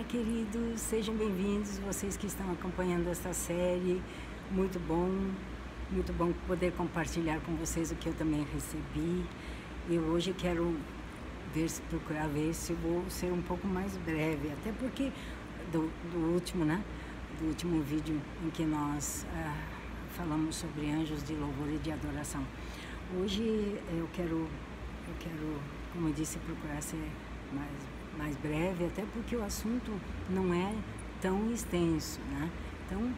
Olá, queridos, sejam bem-vindos, vocês que estão acompanhando esta série. Muito bom poder compartilhar com vocês o que eu também recebi. E hoje quero procurar ver se vou ser um pouco mais breve, até porque do último vídeo em que nós falamos sobre anjos de louvor e de adoração. Hoje eu quero, como eu disse, procurar ser mais breve, até porque o assunto não é tão extenso, né? Então,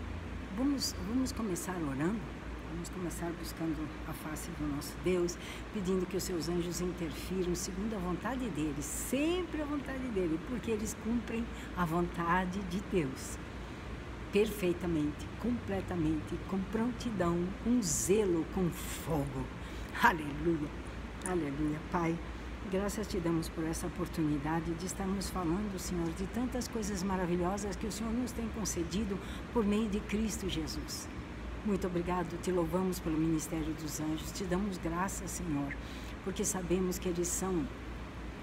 vamos começar orando, vamos começar buscando a face do nosso Deus, pedindo que os seus anjos interfiram segundo a vontade dele, sempre a vontade dele, porque eles cumprem a vontade de Deus, perfeitamente, completamente, com prontidão, com zelo, com fogo. Aleluia, aleluia, Pai. Graças te damos por essa oportunidade de estarmos falando, Senhor, de tantas coisas maravilhosas que o Senhor nos tem concedido por meio de Cristo Jesus. Muito obrigado, te louvamos pelo ministério dos anjos, te damos graças, Senhor, porque sabemos que eles são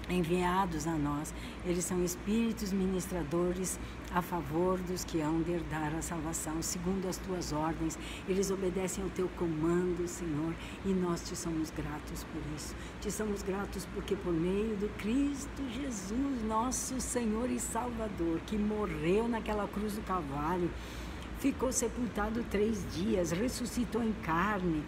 enviados a nós, eles são espíritos ministradores a favor dos que hão de herdar a salvação, segundo as tuas ordens. Eles obedecem ao teu comando, Senhor, e nós te somos gratos por isso. Te somos gratos porque por meio do Cristo Jesus, nosso Senhor e Salvador, que morreu naquela cruz do Calvário, ficou sepultado 3 dias, ressuscitou em carne.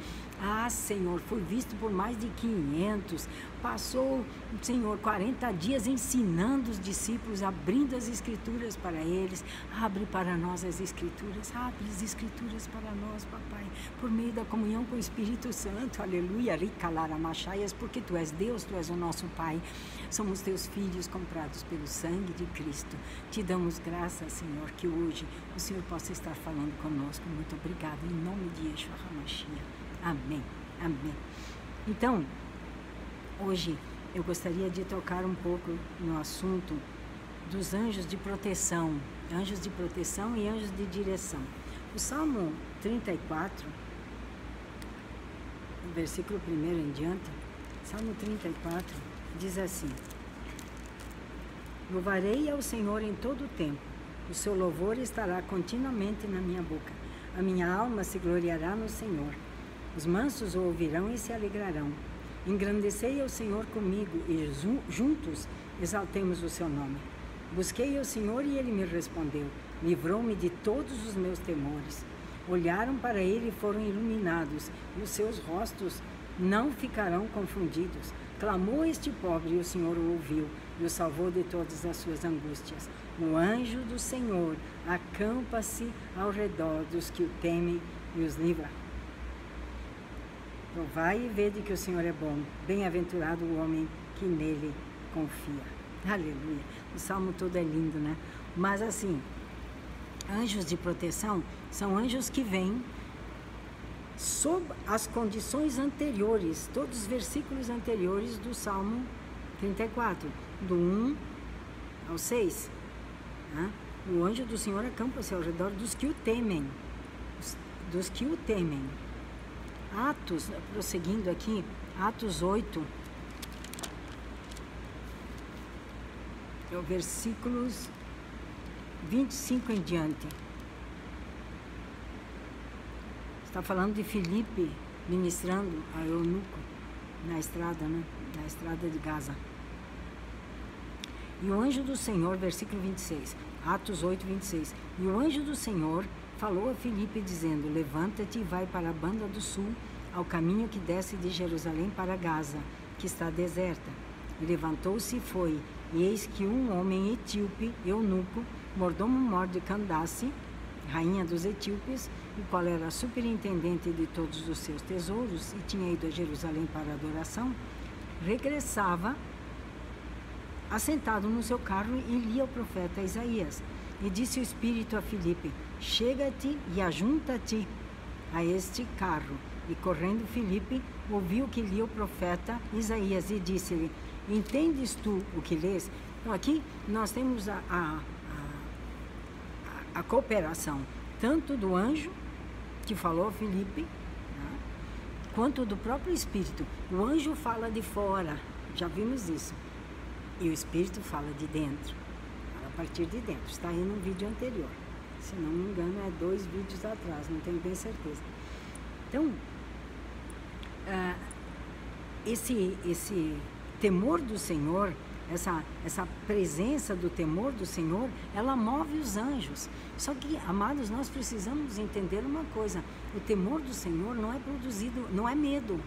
Ah, Senhor, foi visto por mais de 500, passou, Senhor, 40 dias ensinando os discípulos, abrindo as Escrituras para eles. Abre para nós as Escrituras, abre as Escrituras para nós, Papai, por meio da comunhão com o Espírito Santo, aleluia, ricalaramaxaias, porque Tu és Deus, Tu és o nosso Pai, somos Teus filhos comprados pelo sangue de Cristo. Te damos graças, Senhor, que hoje o Senhor possa estar falando conosco. Muito obrigado, em nome de Yeshua HaMashiach. Amém, amém. Então, hoje eu gostaria de tocar um pouco no assunto dos anjos de proteção e anjos de direção. O Salmo 34, versículo 1 em diante, Salmo 34 diz assim: Louvarei ao Senhor em todo o tempo, o seu louvor estará continuamente na minha boca. A minha alma se gloriará no Senhor. Os mansos o ouvirão e se alegrarão. Engrandecei ao Senhor comigo e juntos exaltemos o seu nome. Busquei ao Senhor e ele me respondeu. Livrou-me de todos os meus temores. Olharam para ele e foram iluminados, e os seus rostos não ficarão confundidos. Clamou este pobre e o Senhor o ouviu e o salvou de todas as suas angústias. O anjo do Senhor acampa-se ao redor dos que o temem e os livra. Provai e vede que o Senhor é bom. Bem-aventurado o homem que nele confia. Aleluia. O salmo todo é lindo, né? Mas assim, anjos de proteção são anjos que vêm sob as condições anteriores, todos os versículos anteriores do Salmo 34, do 1 ao 6. Né? O anjo do Senhor acampa-se ao redor dos que o temem. Dos que o temem. Atos, prosseguindo aqui, Atos 8, versículos 25 em diante. Está falando de Filipe ministrando a eunuco na estrada, né? Na estrada de Gaza. E o anjo do Senhor, versículo 26, Atos 8, 26. E o anjo do Senhor falou a Filipe dizendo: Levanta-te e vai para a banda do sul, ao caminho que desce de Jerusalém para Gaza, que está deserta. E levantou-se e foi, e eis que um homem etíope, eunuco, mordomo-mor de Candace, rainha dos etíopes, o qual era superintendente de todos os seus tesouros e tinha ido a Jerusalém para adoração, regressava assentado no seu carro e lia o profeta Isaías. E disse o Espírito a Filipe: Chega-te e ajunta-te a este carro. E correndo Filipe, ouviu que lia o profeta Isaías e disse-lhe: Entendes tu o que lês? Então aqui nós temos a cooperação tanto do anjo que falou a Filipe, né, quanto do próprio Espírito. O anjo fala de fora, já vimos isso, e o Espírito fala de dentro. partir de dentro. Está aí no vídeo anterior. Se não me engano, é 2 vídeos atrás, não tenho bem certeza. Então, esse temor do Senhor, essa presença do temor do Senhor, ela move os anjos. Só que, amados, nós precisamos entender uma coisa: o temor do Senhor não é produzido, não é medo,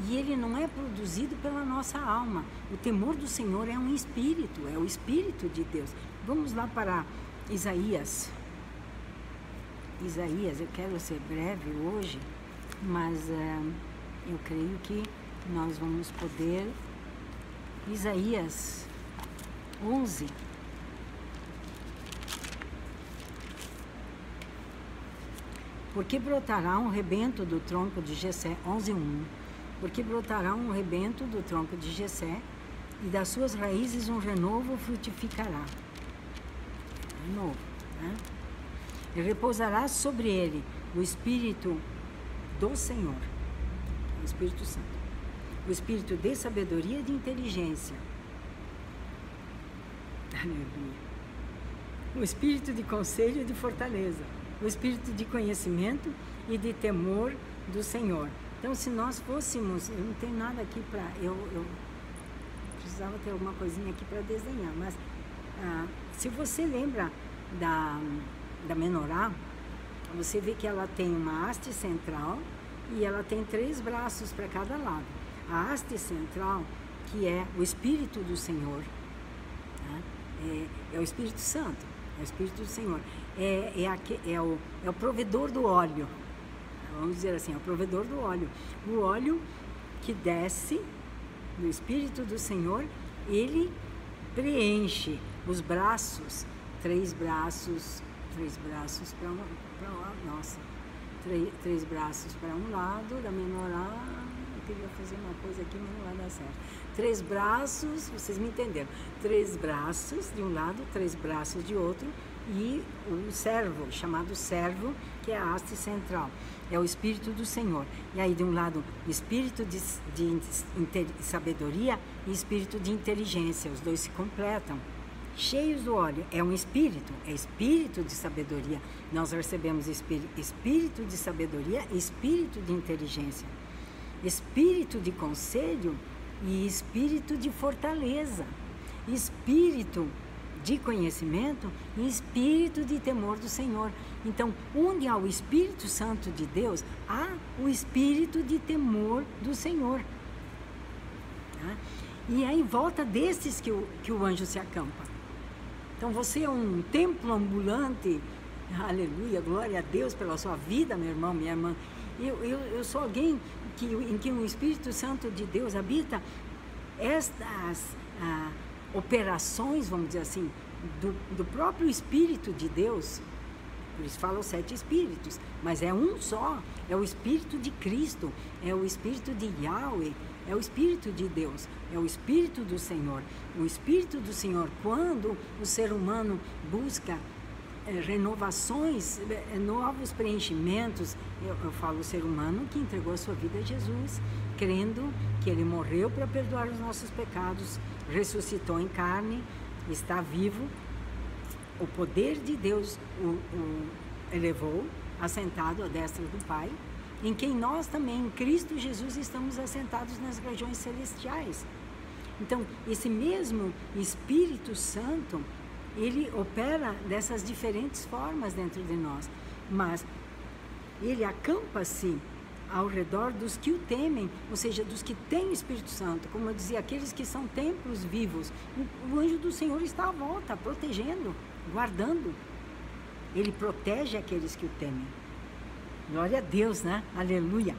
e ele não é produzido pela nossa alma. O temor do Senhor é um espírito, é o Espírito de Deus. Vamos lá para Isaías. Isaías, eu quero ser breve hoje, mas eu creio que nós vamos poder. Isaías 11. Porque brotará um rebento do tronco de Jessé, 11:1. Porque brotará um rebento do tronco de Jessé, e das suas raízes um renovo frutificará. Renovo, né? E repousará sobre ele o Espírito do Senhor, o Espírito Santo, o Espírito de sabedoria e de inteligência. Aleluia. O Espírito de conselho e de fortaleza, o Espírito de conhecimento e de temor do Senhor. Então, se nós fôssemos, eu não tenho nada aqui para, eu precisava ter alguma coisinha aqui para desenhar, mas se você lembra da menorá, você vê que ela tem uma haste central e ela tem 3 braços para cada lado. A haste central, que é o Espírito do Senhor, né? É o Espírito Santo, é o Espírito do Senhor, é o provedor do óleo, vamos dizer assim, é o provedor do óleo. O óleo que desce do Espírito do Senhor, ele preenche os braços, 3 braços para um lado, nossa, 3 braços para um lado da menorá. Eu queria fazer uma coisa aqui, mas não vai dar certo. 3 braços, vocês me entenderam, 3 braços de um lado, 3 braços de outro, e o servo, chamado servo, que é a haste central, é o Espírito do Senhor. E aí, de um lado, Espírito de sabedoria e Espírito de inteligência, os dois se completam. Cheios do óleo, é um espírito, é espírito de sabedoria. Nós recebemos espírito de sabedoria e espírito de inteligência, espírito de conselho e espírito de fortaleza, espírito de conhecimento e espírito de temor do Senhor. Então, onde há o Espírito Santo de Deus, há o espírito de temor do Senhor. Tá? E é em volta destes que o anjo se acampa. Então, você é um templo ambulante. Aleluia, glória a Deus pela sua vida, meu irmão, minha irmã. Eu sou alguém em que o Espírito Santo de Deus habita. Estas operações, vamos dizer assim, do próprio Espírito de Deus. Por isso fala os 7 Espíritos, mas é um só, é o Espírito de Cristo, é o Espírito de Yahweh, é o Espírito de Deus, é o Espírito do Senhor. O Espírito do Senhor, quando o ser humano busca renovações, novos preenchimentos, eu falo o ser humano que entregou a sua vida a Jesus, crendo que Ele morreu para perdoar os nossos pecados, ressuscitou em carne, está vivo, o poder de Deus o elevou, assentado à destra do Pai, em quem nós também, em Cristo Jesus, estamos assentados nas regiões celestiais. Então, esse mesmo Espírito Santo, ele opera dessas diferentes formas dentro de nós, mas ele acampa-se ao redor dos que o temem, ou seja, dos que têm o Espírito Santo, como eu dizia, aqueles que são templos vivos. O anjo do Senhor está à volta, protegendo, guardando. Ele protege aqueles que o temem. Glória a Deus, né? Aleluia.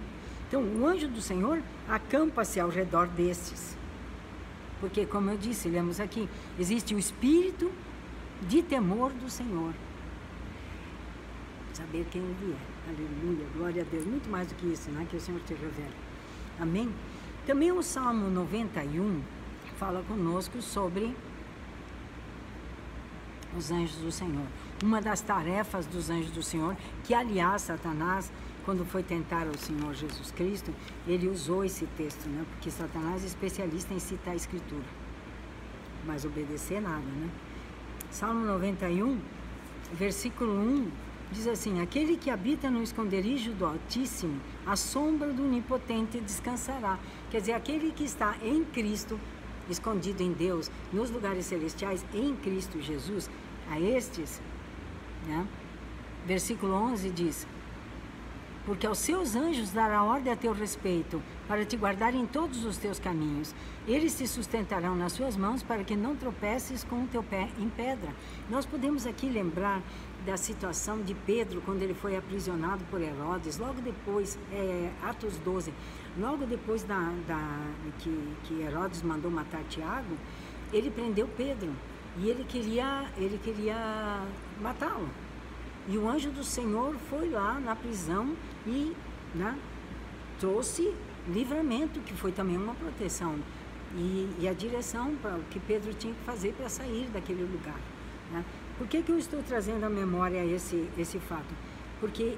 Então, o anjo do Senhor acampa-se ao redor destes. Porque, como eu disse, lemos aqui, existe o Espírito de temor do Senhor. Saber quem Ele é. Aleluia, glória a Deus. Muito mais do que isso, né? Que o Senhor te revela. Amém? Também o Salmo 91 fala conosco sobre os anjos do Senhor. Uma das tarefas dos anjos do Senhor, que aliás Satanás, quando foi tentar o Senhor Jesus Cristo, ele usou esse texto, né? Porque Satanás é especialista em citar a Escritura, mas obedecer nada, né? Salmo 91, versículo 1, diz assim: aquele que habita no esconderijo do Altíssimo, à sombra do Onipotente descansará. Quer dizer, aquele que está em Cristo, escondido em Deus, nos lugares celestiais, em Cristo Jesus, a estes, né? Versículo 11 diz: porque aos seus anjos dará ordem a teu respeito, para te guardar em todos os teus caminhos. Eles te sustentarão nas suas mãos, para que não tropeces com o teu pé em pedra. Nós podemos aqui lembrar da situação de Pedro, quando ele foi aprisionado por Herodes, logo depois, Atos 12, logo depois que Herodes mandou matar Tiago, ele prendeu Pedro, e ele queria matá-lo. E o anjo do Senhor foi lá na prisão e, né, trouxe livramento, que foi também uma proteção, e a direção para o que Pedro tinha que fazer para sair daquele lugar, né? Por que eu estou trazendo à memória esse fato? Porque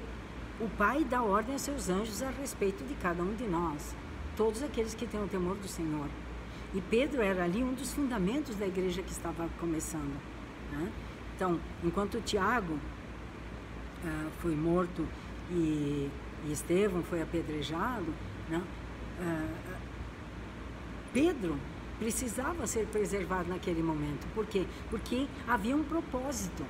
o Pai dá ordem a seus anjos a respeito de cada um de nós, todos aqueles que têm o temor do Senhor. E Pedro era ali um dos fundamentos da igreja que estava começando, né? Então, enquanto Tiago foi morto e Estevão foi apedrejado, né? Pedro precisava ser preservado naquele momento. Por quê? Porque havia um propósito.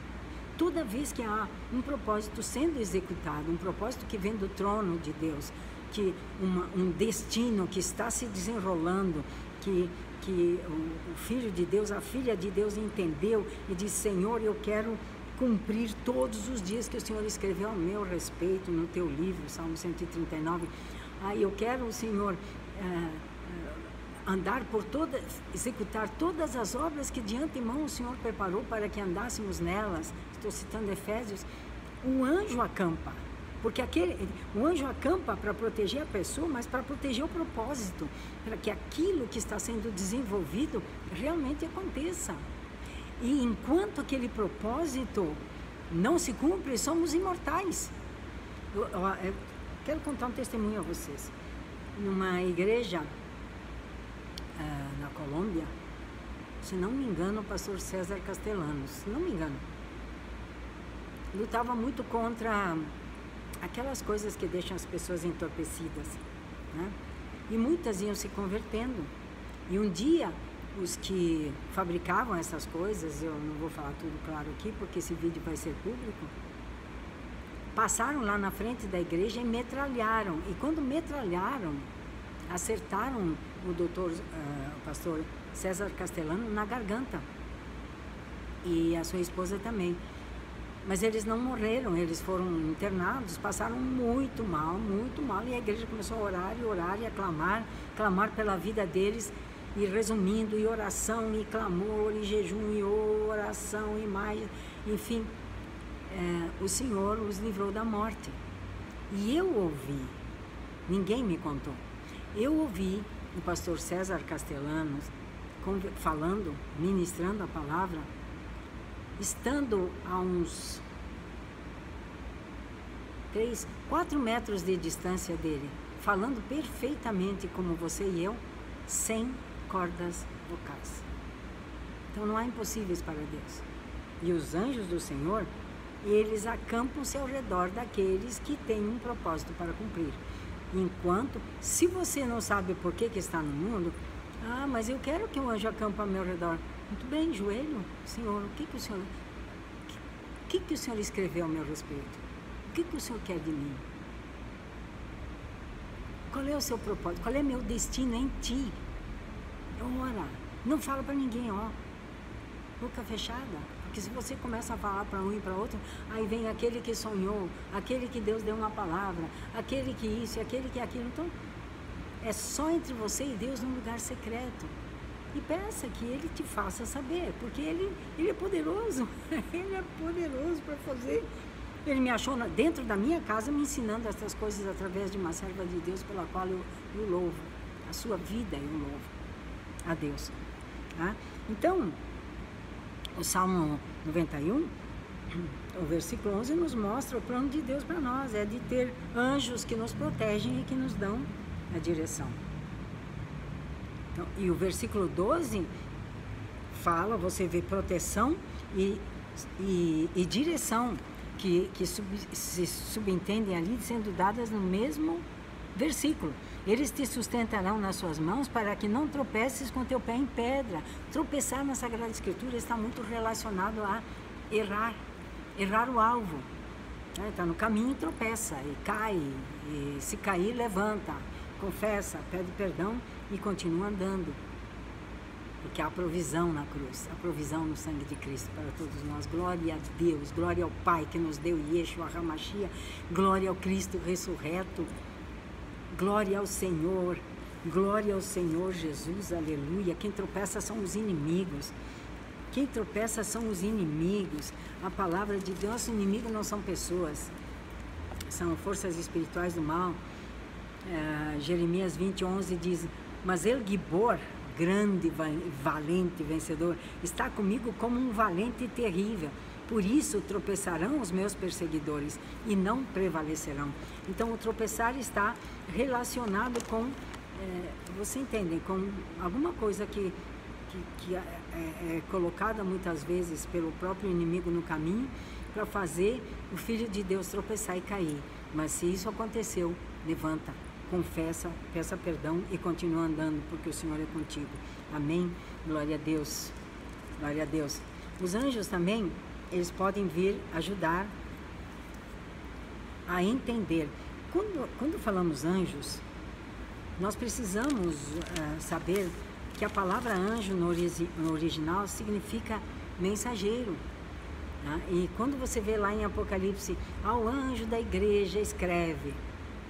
Toda vez que há um propósito sendo executado, um propósito que vem do trono de Deus, que um destino que está se desenrolando, que o Filho de Deus, a Filha de Deus entendeu e disse: Senhor, eu quero cumprir todos os dias que o Senhor escreveu a meu respeito no teu livro, Salmo 139. Eu quero, Senhor, executar todas as obras que de antemão o Senhor preparou para que andássemos nelas. Estou citando Efésios. O anjo acampa, porque o anjo acampa para proteger a pessoa, mas para proteger o propósito, para que aquilo que está sendo desenvolvido realmente aconteça. E enquanto aquele propósito não se cumpre, somos imortais. Eu quero contar um testemunho a vocês. Numa igreja na Colômbia, se não me engano, o pastor César Castellanos, se não me engano, lutava muito contra aquelas coisas que deixam as pessoas entorpecidas, né? E muitas iam se convertendo. E um dia, os que fabricavam essas coisas, eu não vou falar tudo claro aqui, porque esse vídeo vai ser público, passaram lá na frente da igreja e metralharam. E quando metralharam, acertaram o pastor César Castellano na garganta. E a sua esposa também. Mas eles não morreram, eles foram internados, passaram muito mal, e a igreja começou a orar e a clamar pela vida deles, e resumindo, e oração, e clamor, e jejum, e oração, e mais, enfim, o Senhor os livrou da morte. E eu ouvi, ninguém me contou, eu ouvi o pastor César Castellanos falando, ministrando a palavra, estando a uns 4 metros de distância dele, falando perfeitamente como você e eu, sem cordas vocais. Então não há impossíveis para Deus. E os anjos do Senhor, eles acampam-se ao redor daqueles que têm um propósito para cumprir. Enquanto, se você não sabe por que está no mundo, mas eu quero que o anjo acampe ao meu redor. Muito bem, joelho, Senhor, o que o Senhor escreveu ao meu respeito? O que o Senhor quer de mim? Qual é o seu propósito? Qual é meu destino em ti? Ora, não fala para ninguém, boca fechada. Porque se você começa a falar para um e para outro, aí vem aquele que sonhou, aquele que Deus deu uma palavra, aquele que isso, aquele que aquilo. Então, é só entre você e Deus num lugar secreto. E peça que Ele te faça saber, porque Ele é poderoso. Ele é poderoso para fazer. Ele me achou dentro da minha casa me ensinando essas coisas através de uma serva de Deus pela qual eu louvo. A sua vida eu louvo a Deus. Tá? Então, o Salmo 91, o versículo 11 nos mostra o plano de Deus para nós. É de ter anjos que nos protegem e que nos dão a direção. Então, e o versículo 12 fala, você vê proteção e direção que se subentendem ali, sendo dadas no mesmo versículo. Eles te sustentarão nas suas mãos para que não tropeces com teu pé em pedra. Tropeçar na Sagrada Escritura está muito relacionado a errar o alvo. Está no caminho e tropeça, e cai, e se cair, levanta, confessa, pede perdão e continua andando. Porque há provisão na cruz, há provisão no sangue de Cristo para todos nós. Glória a Deus, glória ao Pai que nos deu Yeshua HaMashiach, glória ao Cristo ressurreto, glória ao Senhor Jesus, aleluia. Quem tropeça são os inimigos. Quem tropeça são os inimigos. A palavra de Deus, nosso inimigo não são pessoas, são forças espirituais do mal. Jeremias 20:11 diz: mas El Gibor, grande, valente, vencedor, está comigo como um valente terrível. Por isso tropeçarão os meus perseguidores e não prevalecerão. Então o tropeçar está relacionado com, você entende, com alguma coisa que é colocada muitas vezes pelo próprio inimigo no caminho para fazer o Filho de Deus tropeçar e cair. Mas se isso aconteceu, levanta, confessa, peça perdão e continua andando, porque o Senhor é contigo. Amém? Glória a Deus. Glória a Deus. Os anjos também, eles podem vir ajudar a entender. Quando falamos anjos, nós precisamos saber que a palavra anjo no original significa mensageiro. Tá? E quando você vê lá em Apocalipse, ao anjo da igreja escreve,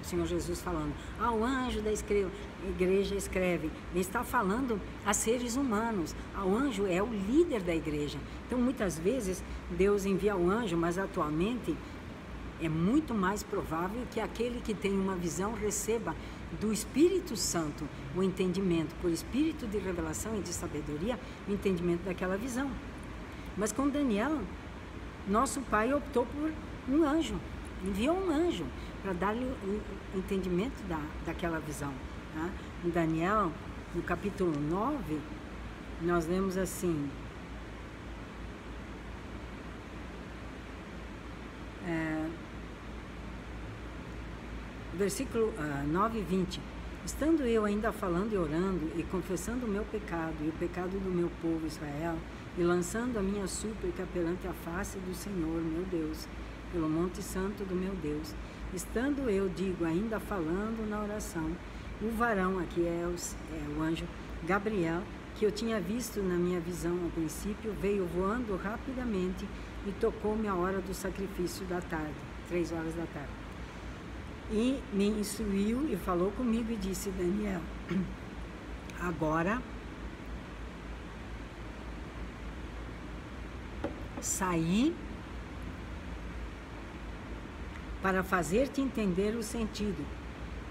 o Senhor Jesus falando, ao anjo da igreja escreve, ele está falando a seres humanos. O anjo é o líder da igreja. Então muitas vezes Deus envia o anjo, mas atualmente é muito mais provável que aquele que tem uma visão receba do Espírito Santo o entendimento, por espírito de revelação e de sabedoria, o entendimento daquela visão. Mas com Daniel, nosso pai optou por um anjo, enviou um anjo para dar-lhe o entendimento daquela visão. Tá? Em Daniel, no capítulo 9, nós lemos assim, versículo 9 e 20. Estando eu ainda falando e orando e confessando o meu pecado e o pecado do meu povo Israel e lançando a minha súplica perante a face do Senhor, meu Deus, pelo monte santo do meu Deus, estando eu, digo, ainda falando na oração, o varão, aqui é o anjo Gabriel, que eu tinha visto na minha visão ao princípio, veio voando rapidamente e tocou-me a hora do sacrifício da tarde, 3 horas da tarde. E me instruiu e falou comigo e disse, Daniel, agora saí para fazer-te entender o sentido.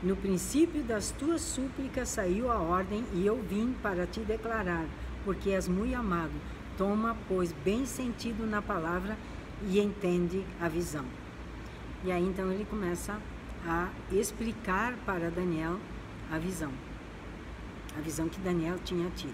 No princípio das tuas súplicas saiu a ordem e eu vim para te declarar, porque és muito amado. Toma, pois, bem sentido na palavra e entende a visão. E aí então ele começa a explicar para Daniel a visão que Daniel tinha tido.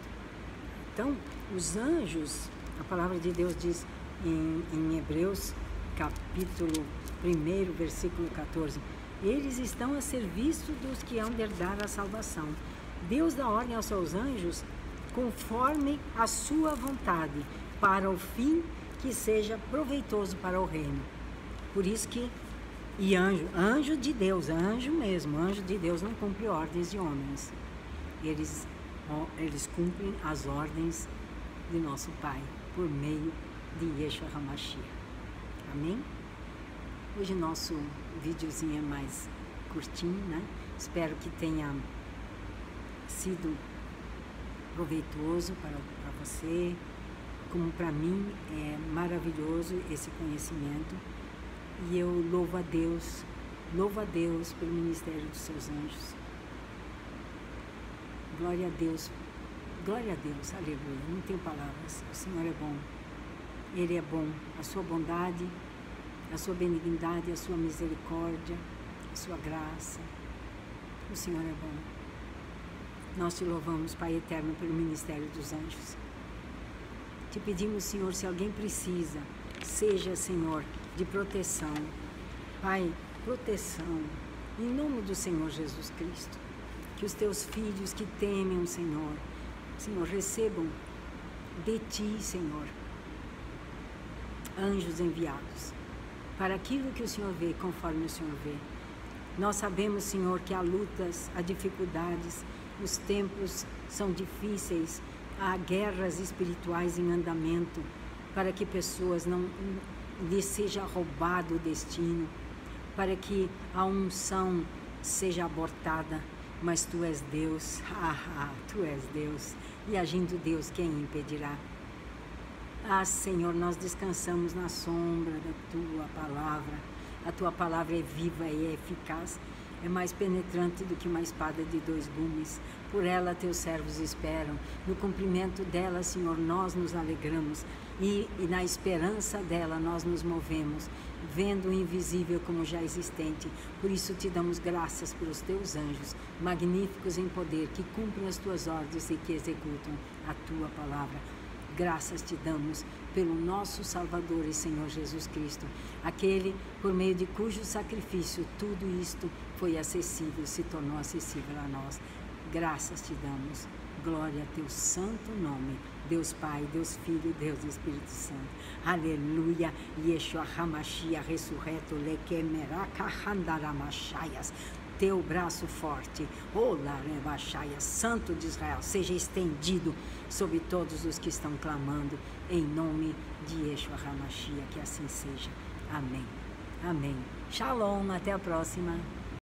Então, os anjos, a palavra de Deus diz em Hebreus, capítulo 1, versículo 14, eles estão a serviço dos que hão de herdar a salvação. Deus dá ordem aos seus anjos conforme a sua vontade, para o fim que seja proveitoso para o reino. Por isso que anjo de Deus, anjo mesmo, anjo de Deus não cumpre ordens de homens. Eles cumprem as ordens de nosso Pai, por meio de Yeshua HaMashiach. Amém? Hoje nosso videozinho é mais curtinho, né? Espero que tenha sido proveitoso para você, como para mim é maravilhoso esse conhecimento. E eu louvo a Deus pelo ministério dos seus anjos. Glória a Deus, aleluia, não tenho palavras, o Senhor é bom, Ele é bom, a sua bondade, a sua benignidade, a sua misericórdia, a sua graça, o Senhor é bom. Nós te louvamos, Pai eterno, pelo ministério dos anjos. Te pedimos, Senhor, se alguém precisa, seja, Senhor, de proteção. Pai, proteção, em nome do Senhor Jesus Cristo. Que os teus filhos que temem o Senhor, Senhor, recebam de ti, Senhor, anjos enviados para aquilo que o Senhor vê, conforme o Senhor vê. Nós sabemos, Senhor, que há lutas, há dificuldades, os tempos são difíceis, há guerras espirituais em andamento, para que pessoas não lhes seja roubado o destino, para que a unção seja abortada, mas Tu és Deus, Tu és Deus, e agindo Deus, quem impedirá? Senhor, nós descansamos na sombra da Tua palavra. A Tua palavra é viva e é eficaz, é mais penetrante do que uma espada de 2 gumes. Por ela Teus servos esperam. No cumprimento dela, Senhor, nós nos alegramos e na esperança dela nós nos movemos, vendo o invisível como já existente. Por isso Te damos graças pelos Teus anjos, magníficos em poder, que cumprem as Tuas ordens e que executam a Tua palavra. Graças Te damos pelo nosso Salvador e Senhor Jesus Cristo, aquele por meio de cujo sacrifício tudo isto foi acessível, se tornou acessível a nós. Graças Te damos, glória a Teu santo nome, Deus Pai, Deus Filho, Deus Espírito Santo. Aleluia, Yeshua HaMashiach, ressurreto, lekemeraka handaramashayas. Teu braço forte, Olarebachaias, Santo de Israel, seja estendido sobre todos os que estão clamando, em nome de Yeshua HaMashiach, que assim seja. Amém. Amém. Shalom, até a próxima.